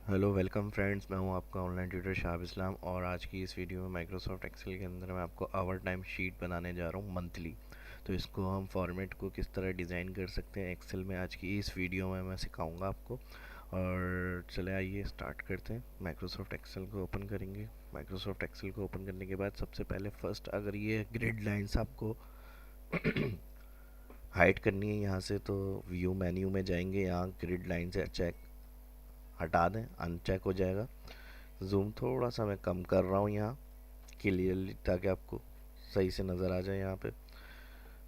Hello welcome friends, मैं हूं आपका ऑनलाइन ट्यूटर शाह इस्लाम। और आज की इस वीडियो में माइक्रोसॉफ्ट एक्सेल के अंदर मैं आपको आवर टाइम शीट बनाने जा रहा हूं मंथली। तो इसको हम फॉर्मेट को किस तरह डिज़ाइन कर सकते हैं एक्सेल में, आज की इस वीडियो में मैं सिखाऊंगा आपको। और चले आइए स्टार्ट करते हैं। माइक्रोसॉफ्ट एक्सेल को ओपन करेंगे। माइक्रोसॉफ्ट एक्सेल को ओपन करने के बाद सबसे पहले फर्स्ट अगर ये ग्रिड लाइन्स आपको हाइड करनी है यहाँ से, तो व्यू मेन्यू में जाएंगे, यहाँ ग्रिड लाइन से चेक हटा दें, अनचेक हो जाएगा। जूम थोड़ा सा मैं कम कर रहा हूँ यहाँ क्लियरली, ताकि आपको सही से नज़र आ जाए। यहाँ पे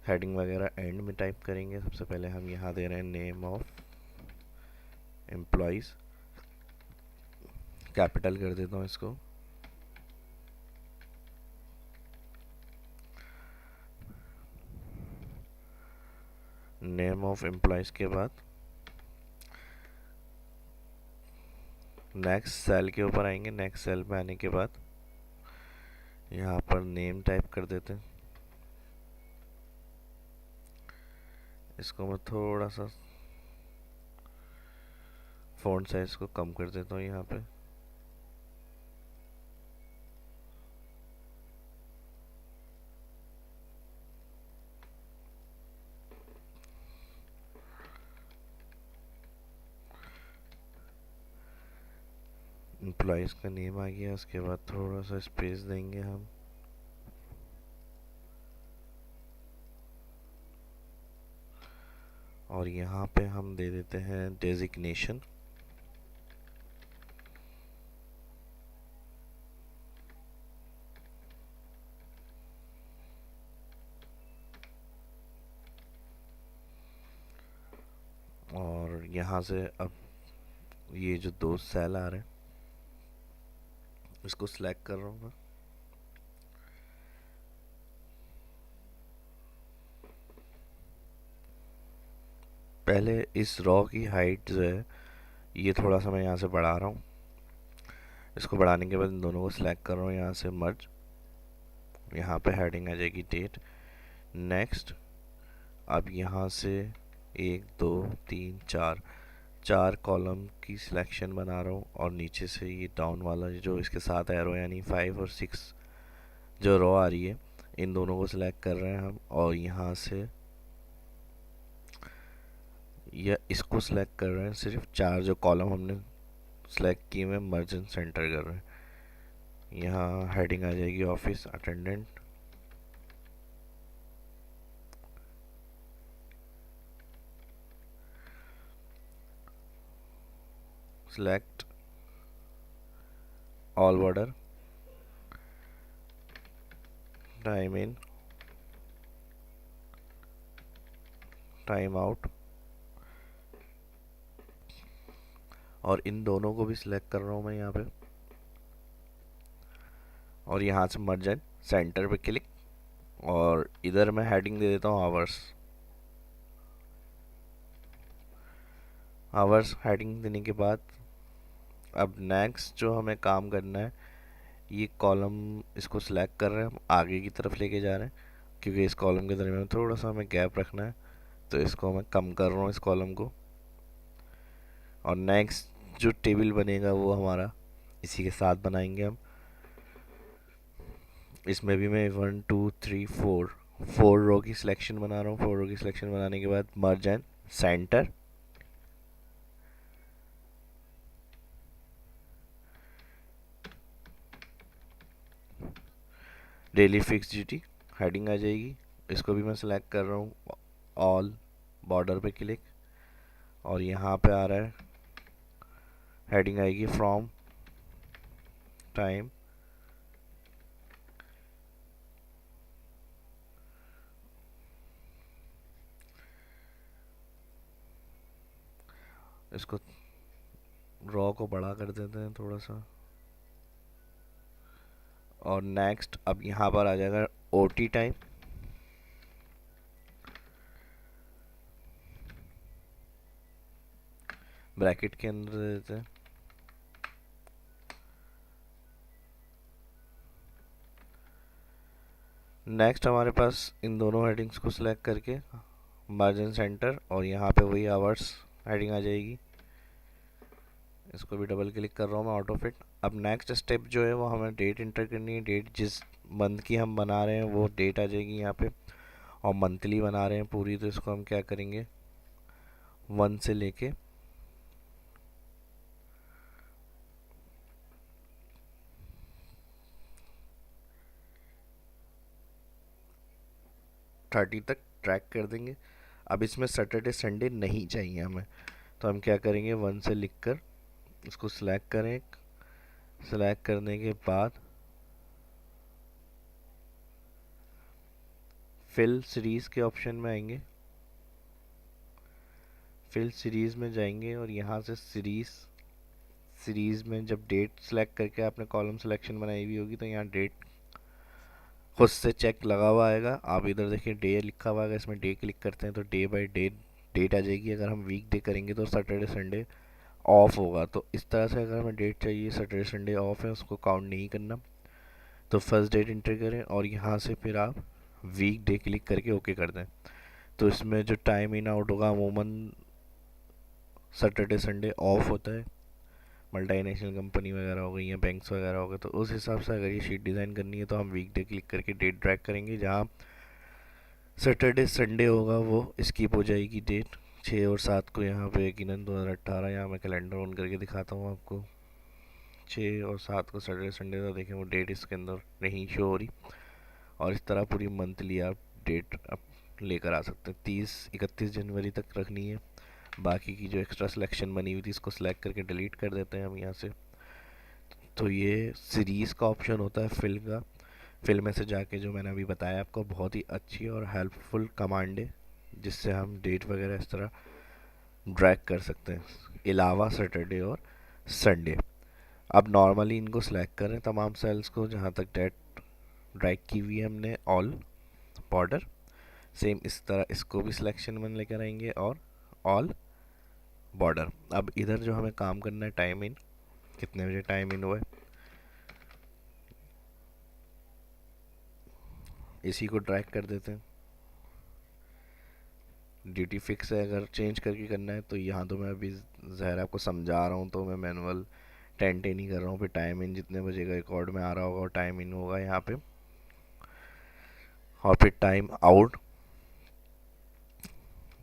हेडिंग वगैरह एंड में टाइप करेंगे। सबसे पहले हम यहाँ दे रहे हैं नेम ऑफ एम्प्लॉयज़, कैपिटल कर देता हूँ इसको। नेम ऑफ एम्प्लॉयज़ के बाद नेक्स्ट सेल के ऊपर आएंगे। नेक्स्ट सेल में आने के बाद यहाँ पर नेम टाइप कर देते हैं। इसको मैं थोड़ा सा फ़ॉन्ट साइज को कम कर देता हूँ यहाँ पे। एम्प्लॉयज़ का नेम आ गया, उसके बाद थोड़ा सा स्पेस देंगे हम। और यहाँ पे हम दे देते हैं डेजिग्नेशन। और यहाँ से अब ये जो दो सेल आ रहे हैं इसको सिलेक्ट कर रहा हूँ मैं। पहले इस रॉ की हाइट जो है ये थोड़ा सा मैं यहाँ से बढ़ा रहा हूँ। इसको बढ़ाने के बाद इन दोनों को सिलेक्ट कर रहा हूँ, यहाँ से मर्ज। यहाँ पे हेडिंग आ जाएगी डेट। नेक्स्ट, अब यहाँ से एक दो तीन चार चार कॉलम की सिलेक्शन बना रहा हूँ। और नीचे से ये डाउन वाला जो इसके साथ एरो, यानी 5 और 6 जो रो आ रही है, इन दोनों को सिलेक्ट कर रहे हैं हम। और यहाँ से या इसको सिलेक्ट कर रहे हैं, सिर्फ चार जो कॉलम हमने सिलेक्ट किए में मर्ज एंड सेंटर कर रहे हैं। यहाँ हेडिंग आ जाएगी office attendant. Select all border, time in, time out. और इन दोनों को भी सिलेक्ट कर रहा हूँ मैं यहाँ पे। और यहाँ से मर्ज एंड सेंटर पे क्लिक। और इधर मैं हेडिंग दे देता हूँ आवर्स। आवर्स हेडिंग देने के बाद अब नेक्स्ट जो हमें काम करना है, ये कॉलम इसको सिलेक्ट कर रहे हैं, हम आगे की तरफ लेके जा रहे हैं, क्योंकि इस कॉलम के दरमियान थोड़ा सा हमें गैप रखना है। तो इसको मैं कम कर रहा हूँ इस कॉलम को। और नेक्स्ट जो टेबल बनेगा वो हमारा इसी के साथ बनाएंगे हम। इसमें भी मैं 1 2 3 4 रो की सिलेक्शन बना रहा हूँ। 4 रो की सिलेक्शन बनाने के बाद merge and center. Daily fix duty heading आ जाएगी, इसको भी मैं सिलेक्ट कर रहा हूँ। ऑल बॉर्डर पे क्लिक। और यहाँ पे आ रहा है, हेडिंग आएगी फ्रॉम टाइम इसको रॉ को बड़ा कर देते हैं थोड़ा सा। और नेक्स्ट अब यहाँ पर आ जाएगा ओटी टाइम। ब्रैकेट के अंदर दे देते हैं। नेक्स्ट हमारे पास इन दोनों हेडिंग्स को सिलेक्ट करके मार्जिन सेंटर, और यहाँ पे वही आवर्स हेडिंग आ जाएगी। इसको भी डबल क्लिक कर रहा हूँ मैं, ऑटो फिट। अब नेक्स्ट स्टेप जो है वो हमें डेट इंटर करनी है। डेट जिस मंथ की हम बना रहे हैं वो डेट आ जाएगी यहाँ पे, और मंथली बना रहे हैं पूरी, तो इसको हम क्या करेंगे, 1 से लेके 30 तक ट्रैक कर देंगे। अब इसमें सैटरडे संडे नहीं चाहिए हमें, तो हम क्या करेंगे, 1 से लिख कर इसको सिलेक्ट करें। सिलेक्ट करने के बाद फिल सीरीज़ के ऑप्शन में आएंगे। फिल सीरीज़ में जाएंगे और यहाँ से सीरीज़ में जब डेट सेलेक्ट करके आपने कॉलम सिलेक्शन बनाई हुई होगी तो यहाँ डेट खुद से चेक लगा हुआ आएगा। आप इधर देखिए डे लिखा हुआ आएगा, इसमें डे क्लिक करते हैं तो डे बाय डे डेट आ जाएगी। अगर हम वीक डे करेंगे तो सैटरडे संडे ऑफ होगा। तो इस तरह से अगर हमें डेट चाहिए, सैटरडे संडे ऑफ है, उसको काउंट नहीं करना। तो फर्स्ट डेट इंटर करें और यहाँ से फिर आप वीक डे क्लिक करके ओके कर दें। तो इसमें जो टाइम इन आउट होगा अमूमन सैटरडे संडे ऑफ होता है। मल्टीनेशनल कंपनी वगैरह हो गई या बैंक्स वगैरह हो गए, तो उस हिसाब से अगर ये शीट डिज़ाइन करनी है तो हम वीक डे क्लिक करके डेट ड्रैग करेंगे। जहाँ सैटरडे संडे होगा वो स्किप हो जाएगी डेट। 6 और 7 को यहाँ पे यकीनन 2018, यहाँ मैं कैलेंडर ऑन करके दिखाता हूँ आपको। 6 और 7 को सैटरडे संडे था, देखें वो डेट इसके अंदर नहीं शो हो रही। और इस तरह पूरी मंथली आप डेट आप लेकर आ सकते हैं। 30-31 जनवरी तक रखनी है। बाकी की जो एक्स्ट्रा सिलेक्शन बनी हुई थी इसको सिलेक्ट करके डिलीट कर देते हैं हम यहाँ से। तो ये सीरीज़ का ऑप्शन होता है फिल का। फिल में से जाके जो मैंने अभी बताया आपको, बहुत ही अच्छी और हेल्पफुल कमांड है जिससे हम डेट वगैरह इस तरह ड्रैग कर सकते हैं, अलावा सैटरडे और संडे। अब नॉर्मली इनको सिलेक्ट करें तमाम सेल्स को जहाँ तक डेट ड्रैग की हुई है हमने, ऑल बॉर्डर। सेम इस तरह इसको भी सिलेक्शन में लेकर आएंगे और ऑल बॉर्डर। अब इधर जो हमें काम करना है, टाइम इन, कितने बजे टाइम इन हुआ है, इसी को ड्रैग कर देते हैं। ड्यूटी फिक्स है, अगर चेंज करके करना है तो यहाँ तो मैं अभी ज़ाहिर आपको समझा रहा हूँ तो मैं मैनुअल 10 ही कर रहा हूँ। फिर टाइम इन जितने बजे का रिकॉर्ड में आ रहा होगा और टाइम इन होगा यहाँ पे, और फिर टाइम आउट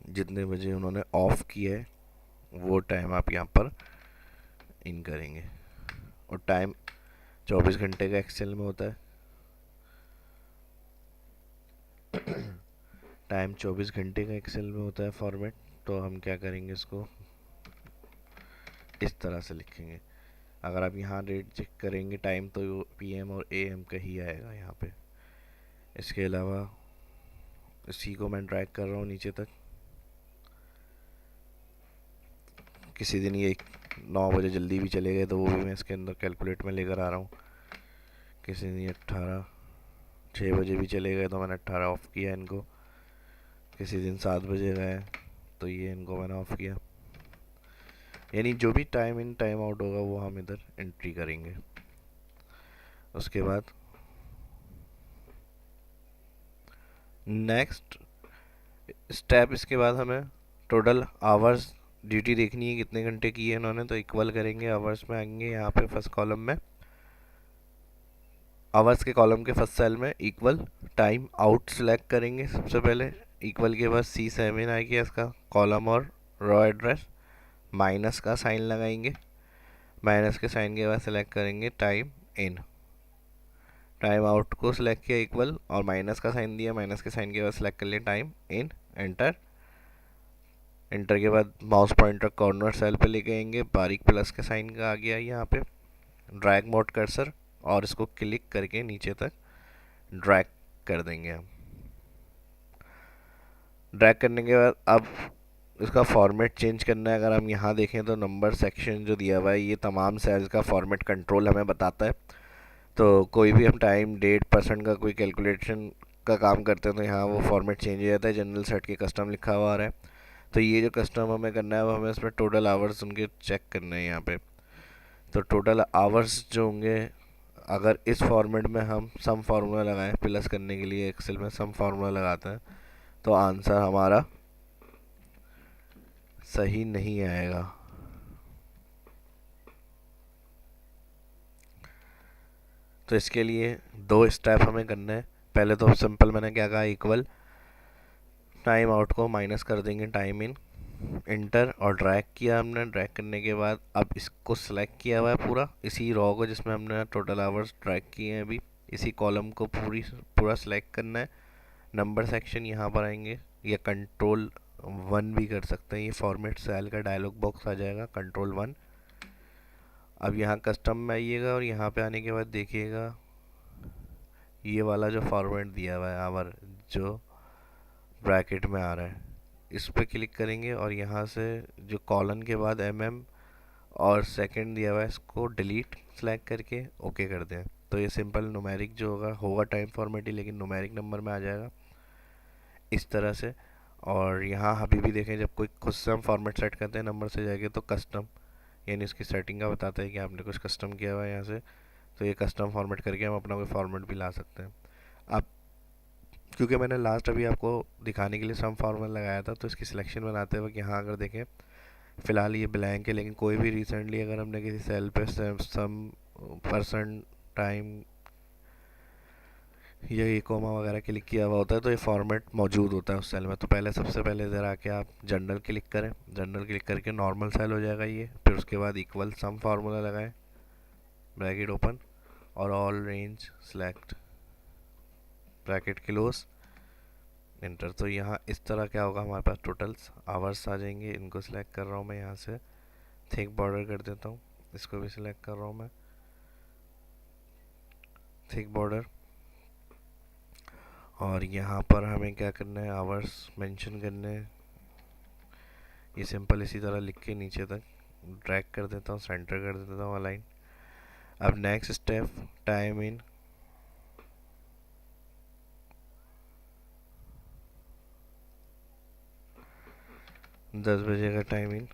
जितने बजे उन्होंने ऑफ किया है वो टाइम आप यहाँ पर इन करेंगे। और टाइम 24 घंटे का एक्सेल में होता है। टाइम 24 घंटे का एक्सेल में होता है फॉर्मेट। तो हम क्या करेंगे, इसको इस तरह से लिखेंगे। अगर आप यहाँ डेट चेक करेंगे टाइम तो पीएम और एएम का ही आएगा यहाँ पे। इसके अलावा इसी को मैं ड्रैग कर रहा हूँ नीचे तक। किसी दिन ये 9 बजे जल्दी भी चले गए तो वो भी मैं इसके अंदर कैलकुलेट में लेकर आ रहा हूँ। किसी दिन ये 6 बजे भी चले गए तो मैंने 18 ऑफ किया इनको। किसी दिन 7 बजे गए तो ये इनको मैंने ऑफ किया। यानी जो भी टाइम इन टाइम आउट होगा वो हम इधर एंट्री करेंगे। उसके बाद नेक्स्ट स्टेप, इसके बाद हमें टोटल आवर्स ड्यूटी देखनी है कितने घंटे की है इन्होंने, तो इक्वल करेंगे। आवर्स में आएंगे यहाँ पे फर्स्ट कॉलम में, आवर्स के कॉलम के फर्स्ट सेल में इक्वल टाइम आउट सेलेक्ट करेंगे सबसे पहले। इक्वल के बाद C7 आएगी इसका कॉलम और रॉ एड्रेस, माइनस का साइन लगाएंगे। माइनस के साइन के बाद सेलेक्ट करेंगे टाइम इन। टाइम आउट को सिलेक्ट किया इक्वल और माइनस का साइन दिया, माइनस के साइन के बाद सेलेक्ट कर लिया टाइम इन, एंटर। एंटर के बाद माउस पॉइंटर कॉर्नर सेल पे लेके आएंगे, बारीक प्लस के साइन का आ गया यहाँ पे। ड्रैग मोड कर्सर और इसको क्लिक करके नीचे तक ड्रैग कर देंगे हम। ड्रैग करने के बाद अब इसका फॉर्मेट चेंज करना है। अगर हम यहाँ देखें तो नंबर सेक्शन जो दिया हुआ है ये तमाम सेल्स का फॉर्मेट कंट्रोल हमें बताता है। तो कोई भी हम टाइम डेट परसेंट का कोई कैलकुलेशन का काम करते हैं तो यहाँ वो फॉर्मेट चेंज हो जाता है। जनरल सेट के कस्टम लिखा हुआ आ रहा है, तो ये जो कस्टम हमें करना है वो हमें इसमें टोटल आवर्स उनके चेक करने हैं यहाँ पे। तो टोटल आवर्स जो होंगे, अगर इस फॉर्मेट में हम सम फार्मूला लगाएं प्लस करने के लिए, एक्सेल में सम फार्मूला लगाते हैं तो आंसर हमारा सही नहीं आएगा। तो इसके लिए दो स्टेप हमें करने हैं। पहले तो सिंपल मैंने क्या कहा, इक्वल टाइम आउट को माइनस कर देंगे टाइम इन, इंटर और ड्रैग किया हमने। ड्रैग करने के बाद अब इसको सिलेक्ट किया हुआ है पूरा, इसी रॉ को जिसमें हमने टोटल आवर्स ड्रैग किए हैं अभी, इसी कॉलम को पूरा सिलेक्ट करना है। नंबर सेक्शन यहाँ पर आएंगे, या कंट्रोल वन भी कर सकते हैं, ये फॉर्मेट सेल का डायलॉग बॉक्स आ जाएगा, कंट्रोल वन। अब यहाँ कस्टम में आइएगा और यहाँ पे आने के बाद देखिएगा ये वाला जो फॉर्मेट दिया हुआ है आवर, जो ब्रैकेट में आ रहा है, इस पर क्लिक करेंगे और यहाँ से जो कॉलन के बाद और सेकंड दिया हुआ है इसको डिलीट सेलेक्ट करके ओके कर दें। तो ये सिंपल न्यूमेरिक जो होगा टाइम फॉर्मेट ही, लेकिन न्यूमेरिक नंबर में आ जाएगा इस तरह से। और यहाँ अभी भी देखें, जब कोई खुद से हम फॉर्मेट सेट करते हैं नंबर से जाके, तो कस्टम यानी इसकी सेटिंग का बताता है कि आपने कुछ कस्टम किया हुआ है यहाँ से, तो ये कस्टम फॉर्मेट करके हम अपना कोई फॉर्मेट भी ला सकते हैं। अब क्योंकि मैंने लास्ट अभी आपको दिखाने के लिए सम फॉर्मूला लगाया था, तो इसकी सिलेक्शन बनाते वक्त यहाँ अगर देखें फ़िलहाल ये ब्लैंक है, लेकिन कोई भी रिसेंटली अगर हमने किसी सेल पे सम परसेंट टाइम या ये कोमा वगैरह क्लिक किया हुआ होता है, तो ये फॉर्मेट मौजूद होता है उस सेल में। तो पहले सबसे पहले इधर आके आप जनरल क्लिक करें, जनरल क्लिक करके नॉर्मल सेल हो जाएगा ये। फिर उसके बाद इक्वल सम फार्मूला लगाएं, ब्रैकेट ओपन और all range select, bracket close, inter. तो यहाँ इस तरह क्या होगा, हमारे पास टोटल्स आवर्स आ जाएंगे। इनको सिलेक्ट कर रहा हूँ मैं, यहाँ से थिक बॉर्डर कर देता हूँ, इसको भी सिलेक्ट कर रहा हूँ मैं, थिक बॉर्डर। और यहाँ पर हमें क्या करना है, आवर्स मेंशन करने हैं। ये सिंपल इसी तरह लिख के नीचे तक ड्रैग कर देता हूँ, सेंटर कर देता हूँ अलाइन। अब नेक्स्ट स्टेप, टाइम इन, दस बजे का टाइम इन,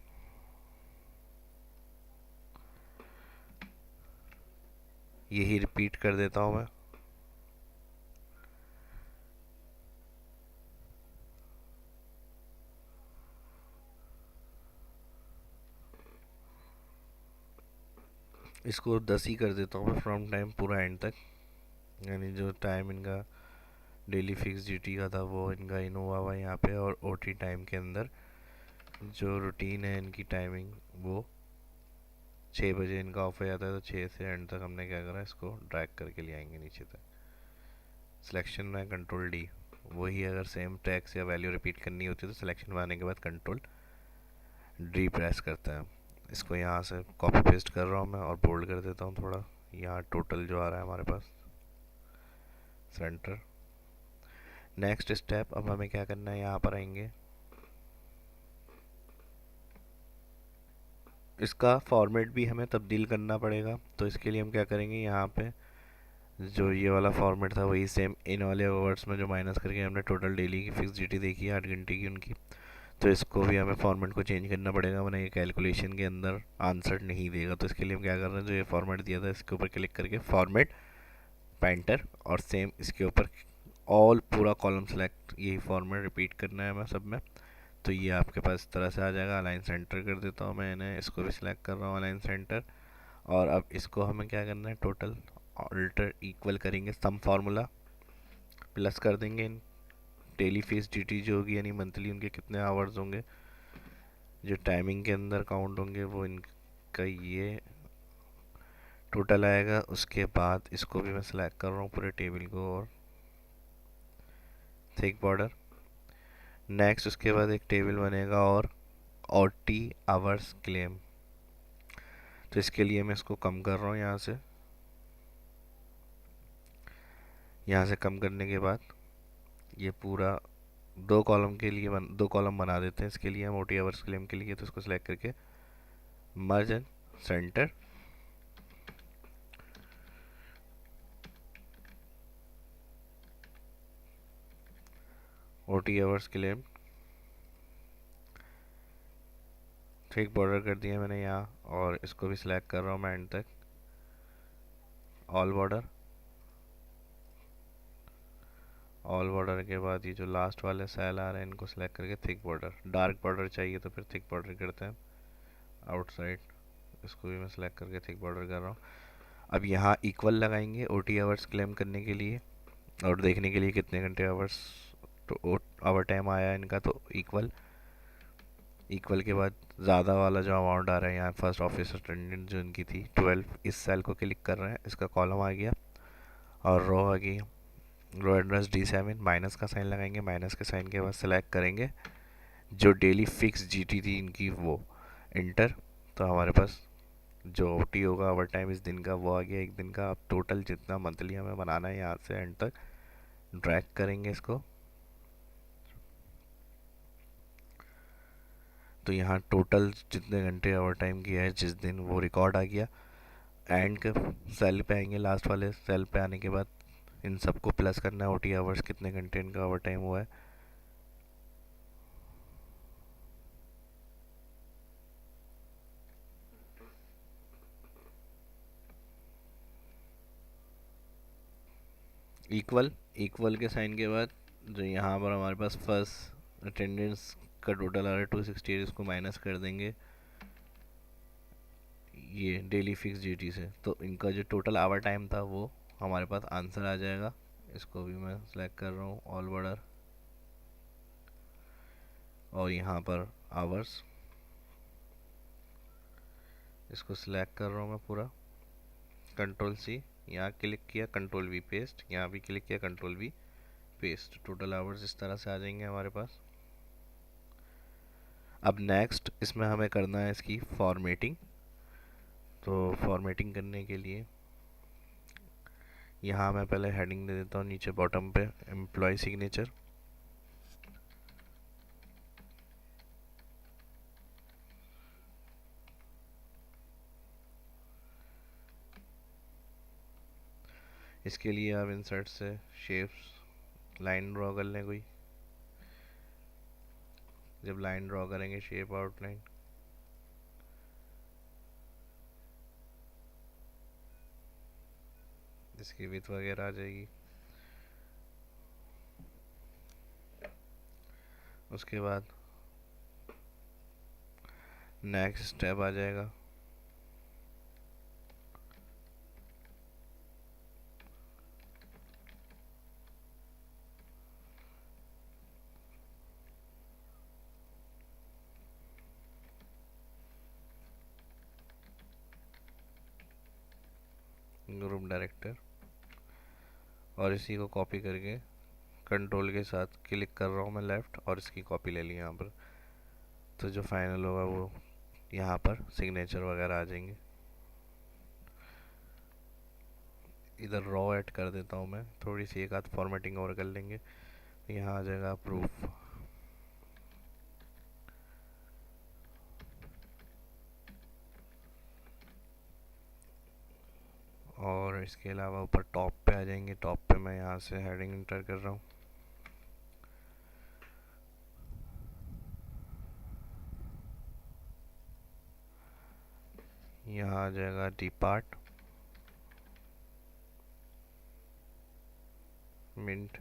यही रिपीट कर देता हूँ मैं। इसको 10 ही कर देता हूँ मैं, फ्रॉम टाइम पूरा एंड तक, यानी जो टाइम इनका डेली फिक्स ड्यूटी का था वो इनका इन हुआ हुआ यहाँ पे। और ओटी टाइम के अंदर जो रूटीन है इनकी टाइमिंग, वो 6 बजे इनका ऑफ हो जाता है, तो 6 से एंड तक हमने क्या करा, इसको ड्रैग करके ले आएंगे नीचे तक। सिलेक्शन में कंट्रोल डी, वही अगर सेम टैक्स या वैल्यू रिपीट करनी होती है तो सिलेक्शन में आने के बाद कंट्रोल डी प्रेस करते हैं। इसको यहाँ से कॉपी पेस्ट कर रहा हूँ मैं और बोल्ड कर देता हूँ थोड़ा। यहाँ टोटल जो आ रहा है हमारे पास, सेंटर। नेक्स्ट स्टेप, अब हमें क्या करना है, यहाँ पर आएंगे, इसका फॉर्मेट भी हमें तब्दील करना पड़ेगा। तो इसके लिए हम क्या करेंगे, यहाँ पे जो ये वाला फॉर्मेट था वही सेम इन वाले वर्ड्स में जो माइनस करके हमने टोटल डेली की फिक्स ड्यूटी देखी है 8 घंटे की उनकी, तो इसको भी हमें फॉर्मेट को चेंज करना पड़ेगा, वरना ये कैलकुलेशन के अंदर आंसर नहीं देगा। तो इसके लिए हम क्या कर रहे हैं, जो ये फॉर्मेट दिया था इसके ऊपर क्लिक करके फॉर्मेट पेंटर, और सेम इसके ऊपर ऑल पूरा कॉलम सेलेक्ट, यही फॉर्मेट रिपीट करना है हमें सब में। तो ये आपके पास इस तरह से आ जाएगा। अलाइन सेंटर कर देता हूँ मैं इन्हें, इसको भी सिलेक्ट कर रहा हूँ अलाइन सेंटर। और अब इसको हमें क्या करना है, टोटल ऑल्टर इक्वल करेंगे सम फार्मूला, प्लस कर देंगे इन डेली फेस ड्यूटी जो होगी, यानी मंथली उनके कितने आवर्स होंगे जो टाइमिंग के अंदर काउंट होंगे, वो इनका ये टोटल आएगा। उसके बाद इसको भी मैं सिलेक्ट कर रहा हूँ पूरे टेबल को, और थिक बॉर्डर। नेक्स्ट उसके बाद एक टेबल बनेगा और टी आवर्स क्लेम, तो इसके लिए मैं इसको कम कर रहा हूँ यहाँ से। यहाँ से कम करने के बाद ये पूरा दो कॉलम के लिए दो कॉलम बना देते हैं इसके लिए हम ओटी आवर्स क्लेम के लिए। तो इसको सिलेक्ट करके मर्ज and centre, OT hours claim, ठीक बॉर्डर कर दिया मैंने यहाँ, और इसको भी सिलेक्ट कर रहा हूँ मैं एंड तक, ऑल बॉर्डर। ऑल बॉर्डर के बाद ये जो लास्ट वाले सेल आ रहे हैं इनको सिलेक्ट करके थिक बॉर्डर, डार्क बॉर्डर चाहिए तो फिर थिक बॉर्डर करते हैं आउटसाइड, इसको भी मैं सिलेक्ट करके थिक बॉर्डर कर रहा हूँ। अब यहाँ इक्वल लगाएंगे ओटी आवर्स क्लेम करने के लिए और देखने के लिए कितने घंटे आवर्स तो आवर टाइम आया इनका, तो इक्वल। इक्वल के बाद ज़्यादा वाला जो अमाउंट आ रहा है यहाँ फर्स्ट ऑफिस अटेंडेंट जो इनकी थी 12, इस सेल को क्लिक कर रहे हैं, इसका कॉलम आ गया और रो आ गई। रो एड्रेस D7, माइनस का साइन लगाएंगे, माइनस के साइन के बाद सेलेक्ट करेंगे जो डेली फिक्स जीटी थी इनकी वो इंटर। तो हमारे पास जो ओटी होगा ओवर टाइम इस दिन का वो आ गया एक दिन का। अब टोटल जितना मंथली हमें बनाना है यहाँ से एंड तक ड्रैग करेंगे इसको, तो यहाँ टोटल जितने घंटे ओवर टाइम किया है जिस दिन वो रिकॉर्ड आ गया। एंड के सेल पे आएंगे, लास्ट वाले सेल पे आने के बाद इन सबको प्लस करना है ओटी आवर्स कितने घंटे इनका ओवर टाइम हुआ है। इक्वल, इक्वल के साइन के बाद जो यहाँ पर हमारे पास फर्स्ट अटेंडेंस का टोटल आ रहा है 268, इसको माइनस कर देंगे ये डेली फिक्स ड्यूटी से, तो इनका जो टोटल आवर टाइम था वो हमारे पास आंसर आ जाएगा। इसको भी मैं सेलेक्ट कर रहा हूँ ऑल बॉर्डर और यहाँ पर आवर्स इसको सिलेक्ट कर रहा हूँ मैं पूरा, कंट्रोल C, यहाँ क्लिक किया कंट्रोल V पेस्ट, यहाँ भी क्लिक किया control V paste, total hours इस तरह से आ जाएंगे हमारे पास। अब नेक्स्ट इसमें हमें करना है इसकी फॉर्मेटिंग। तो फॉर्मेटिंग करने के लिए यहाँ मैं पहले हेडिंग दे देता हूँ नीचे बॉटम पे एम्प्लॉय सिग्नेचर, इसके लिए आप इंसर्ट से शेप्स लाइन ड्रॉ कर लें कोई। जब लाइन ड्रॉ करेंगे शेप आउटलाइन, इसकी विड्थ वगैरह आ जाएगी। उसके बाद नेक्स्ट स्टेप आ जाएगा ग्रुप डायरेक्टर, और इसी को कॉपी करके कंट्रोल के साथ क्लिक कर रहा हूँ मैं लेफ़्ट और इसकी कॉपी ले ली यहाँ पर। तो जो फाइनल होगा वो यहाँ पर सिग्नेचर वगैरह आ जाएंगे। इधर रॉ ऐड कर देता हूँ मैं, थोड़ी सी एक आध फॉर्मेटिंग और कर लेंगे। यहाँ आ जाएगा प्रूफ, और इसके अलावा ऊपर टॉप पे आ जाएंगे। टॉप पे मैं यहाँ से हेडिंग इंटर कर रहा हूँ, यहाँ आ जाएगा डिपार्ट मिंट,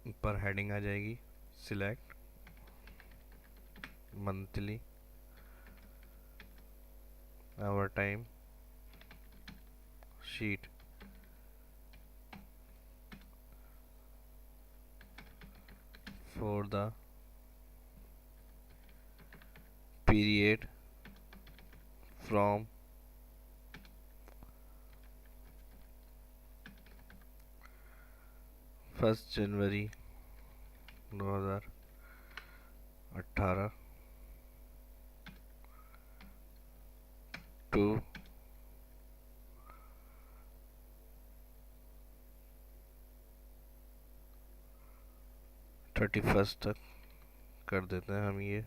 ऊपर हेडिंग आ जाएगी select monthly hour time sheet for the period from 1 January 2018 to 31 तक कर देते हैं हम ये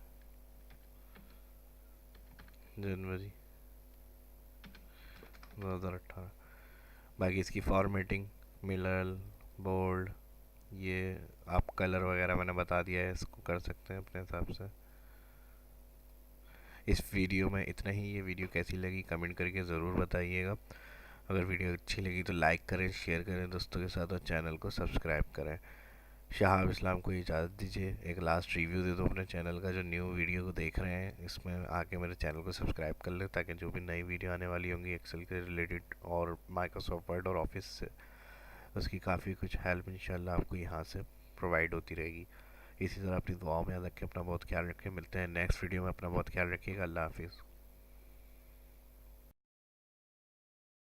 जनवरी 2018। बाकी इसकी फॉर्मेटिंग मिलर बोल्ड ये आप कलर वगैरह मैंने बता दिया है, इसको कर सकते हैं अपने हिसाब से। इस वीडियो में इतना ही। ये वीडियो कैसी लगी कमेंट करके ज़रूर बताइएगा। अगर वीडियो अच्छी लगी तो लाइक करें, शेयर करें दोस्तों के साथ और चैनल को सब्सक्राइब करें। शहाब इस्लाम को इजाज़त दीजिए। एक लास्ट रिव्यू दे दो अपने चैनल का। जो न्यू वीडियो को देख रहे हैं इसमें आके मेरे चैनल को सब्सक्राइब कर ले, ताकि जो भी नई वीडियो आने वाली होंगी एक्सेल के रिलेटेड और माइक्रोसॉफ्ट वर्ड और ऑफिस से, उसकी काफ़ी कुछ हेल्प इंशाल्लाह आपको यहाँ से प्रोवाइड होती रहेगी। इसी तरह अपनी दुआओं में याद रखें, अपना बहुत ख्याल रखें। मिलते हैं नेक्स्ट वीडियो में। अपना बहुत ख्याल रखिएगा। अल्लाह हाफिज़।